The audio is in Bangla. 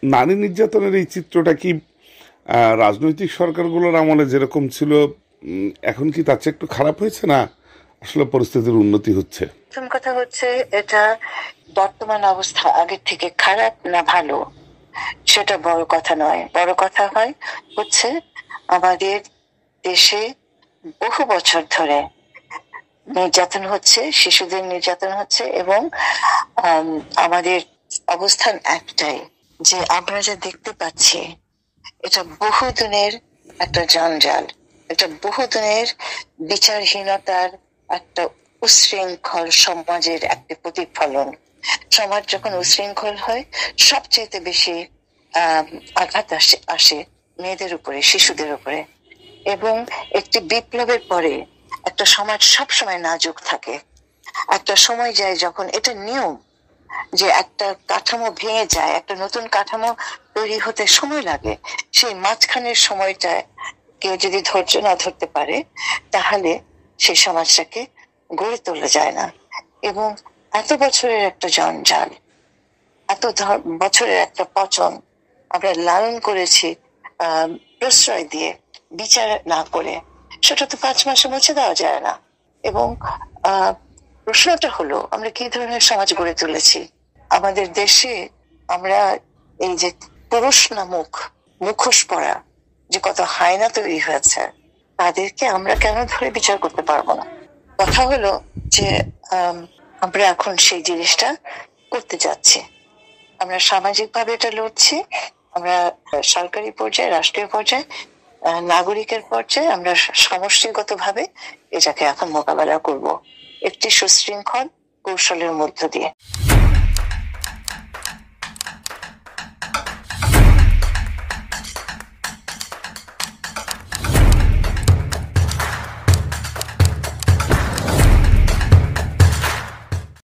নারী নির্যাতনের এই চিত্রটা কি রাজনৈতিক সরকারগুলোর আমলে যেরকম ছিল এখন কি তার চেয়ে একটু খারাপ হয়েছে, না আসলে পরিস্থিতির উন্নতি হচ্ছে? প্রথম কথা হচ্ছে, এটা বর্তমান অবস্থা আগের থেকে খারাপ না ভালো সেটা বড় কথা নয়। বড় কথা হচ্ছে আমাদের দেশে বহু বছর ধরে নির্যাতন হচ্ছে, শিশুদের নির্যাতন হচ্ছে, এবং আমাদের অবস্থান একটাই, যে আমরা যা দেখতে পাচ্ছি এটা বহুদিনের একটা জঞ্জাল, এটা বহুদিনের বিচারহীনতার একটা উচ্ছৃঙ্খল সমাজের একটা প্রতিফলন। সমাজ যখন উচ্ছৃঙ্খল হয়, সবচেয়ে বেশি আঘাত আসে মেয়েদের উপরে, শিশুদের উপরে। এবং একটি বিপ্লবের পরে একটা সমাজ সবসময় নাজুক থাকে। একটা সময় যায় যখন এটা নিয়ম, যে একটা কাঠামো ভেঙে যায়, একটা নতুন কাঠামো তৈরি হতে সময় লাগে। সেই মাঝখানের সময়টা কেউ যদি ধৈর্য না ধরতে পারে, তাহলে সেই সমাজটাকে গড়ে তোলা যায় না। এবং এত বছরের একটা জঞ্জাল, এত বছরের একটা পচন আমরা লালন করেছি প্রশ্রয় দিয়ে, বিচার না করে, সেটা তো 5 মাসে মুছে দেওয়া যায় না। এবং প্রশ্নটা হলো, আমরা কি ধরনের সমাজ গড়ে তুলেছি আমাদের দেশে? আমরা এই যে পুরুষ নামক মুখোশ পরা যে কত হায়না তৈরি হয়েছে, তাদেরকে আমরা কেন ধরে বিচার করতে পারবো না? কথা হলো যে আমরা এখন সেই জিনিসটা করতে যাচ্ছি। আমরা সামাজিক ভাবে এটা লড়ছি, আমরা সরকারি পর্যায়ে, রাষ্ট্রীয় পর্যায়ে, নাগরিকের পর্যায়ে আমরা সমষ্টিগত ভাবে এটাকে এখন মোকাবেলা করব একটি সুশৃঙ্খল কৌশলের মধ্য দিয়ে।